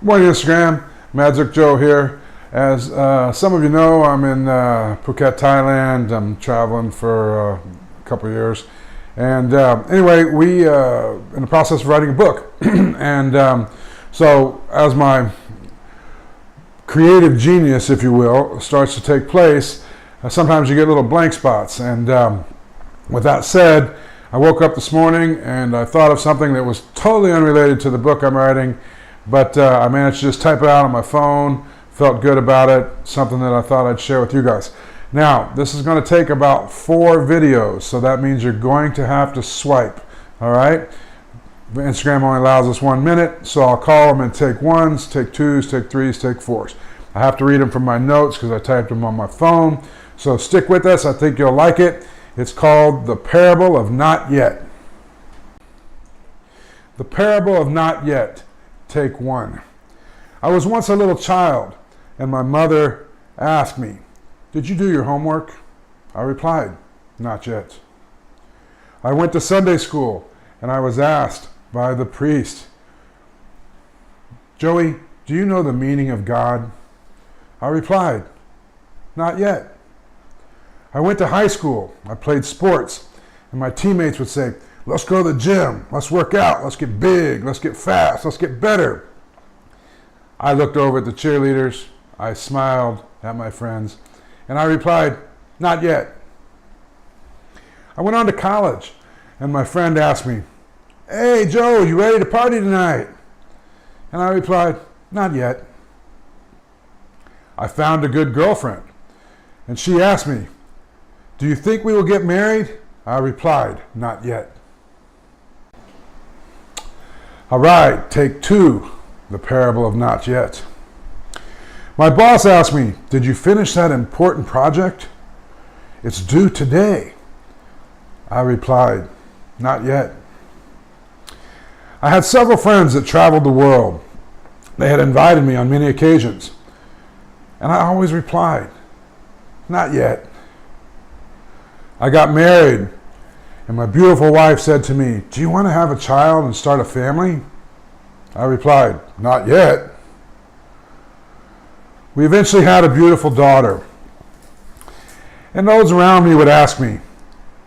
Morning, Instagram. Magic Joe here. As some of you know, I'm in Phuket, Thailand. I'm traveling for a couple of years. And anyway, we in the process of writing a book. And so as my creative genius, if you will, starts to take place, sometimes you get little blank spots. And with that said, I woke up this morning and I thought of something that was totally unrelated to the book I'm writing, but I managed to just type it out on my phone, felt good about it, something that I thought I'd share with you guys. Now, this is going to take about 4 videos, so that means you're going to have to swipe, all right? Instagram only allows us 1 minute, so I'll call them and take 1s, take 2s, take 3s, take 4s. I have to read them from my notes because I typed them on my phone, so stick with us. I think you'll like it. It's called The Parable of Not Yet. The Parable of Not Yet. Take 1. I was once a little child, and my mother asked me, "Did you do your homework?" I replied, "Not yet." I went to Sunday school, and I was asked by the priest, "Joey, do you know the meaning of God?" I replied, "Not yet." I went to high school. I played sports, and my teammates would say, "Let's go to the gym. Let's work out. Let's get big. Let's get fast. Let's get better." I looked over at the cheerleaders. I smiled at my friends, and I replied, "Not yet." I went on to college, and my friend asked me, "Hey, Joe, you ready to party tonight?" And I replied, "Not yet." I found a good girlfriend, and she asked me, "Do you think we will get married?" I replied, "Not yet." All right, take 2, The Parable of Not Yet. My boss asked me, "Did you finish that important project? It's due today." I replied, "Not yet." I had several friends that traveled the world. They had invited me on many occasions, and I always replied, "Not yet." I got married, and my beautiful wife said to me, "Do you want to have a child and start a family?" I replied, "Not yet." We eventually had a beautiful daughter. And those around me would ask me,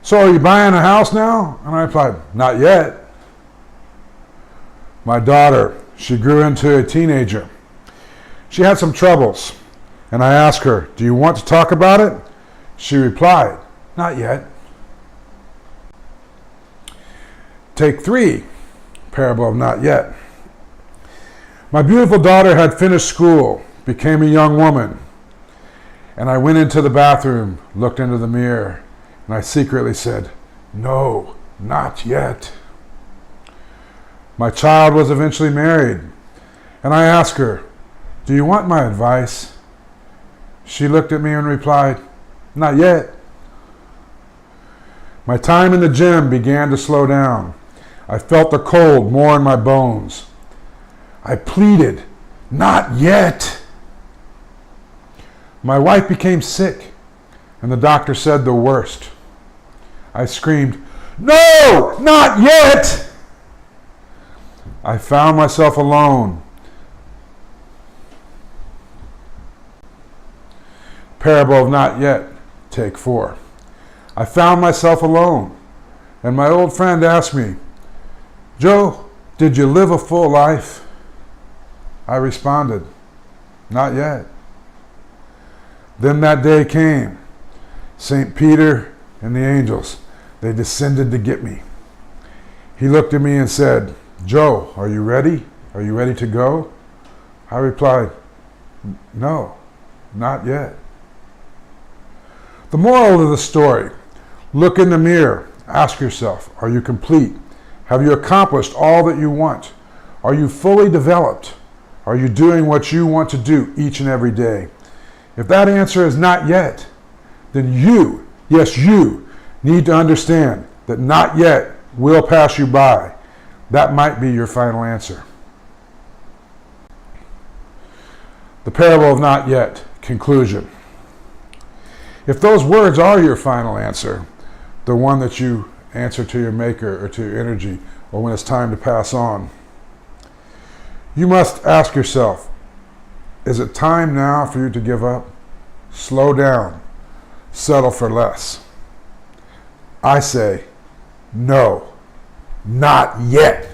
"So are you buying a house now?" And I replied, "Not yet." My daughter, she grew into a teenager. She had some troubles, and I asked her, "Do you want to talk about it?" She replied, "Not yet." Take 3, Parable of Not Yet. My beautiful daughter had finished school, became a young woman, and I went into the bathroom, looked into the mirror, and I secretly said, "No, not yet." My child was eventually married, and I asked her, "Do you want my advice?" She looked at me and replied, "Not yet." My time in the gym began to slow down. I felt the cold more in my bones. I pleaded, "Not yet." My wife became sick, and the doctor said the worst. I screamed, "No, not yet!" I found myself alone. Parable of Not Yet, take 4. I found myself alone, and my old friend asked me, "Joe, did you live a full life?" I responded, "Not yet." Then that day came. St. Peter and the angels, they descended to get me. He looked at me and said, "Joe, are you ready? Are you ready to go?" I replied, "No, not yet." The moral of the story: look in the mirror, ask yourself, are you complete? Have you accomplished all that you want? Are you fully developed? Are you doing what you want to do each and every day? If that answer is not yet, then you, yes you, need to understand that not yet will pass you by. That might be your final answer. The Parable of Not Yet, conclusion. If those words are your final answer, the one that you answer to your maker or to your energy, or when it's time to pass on, You must ask yourself, is it time now for you to give up? Slow down. Settle for less. I say, no, not yet.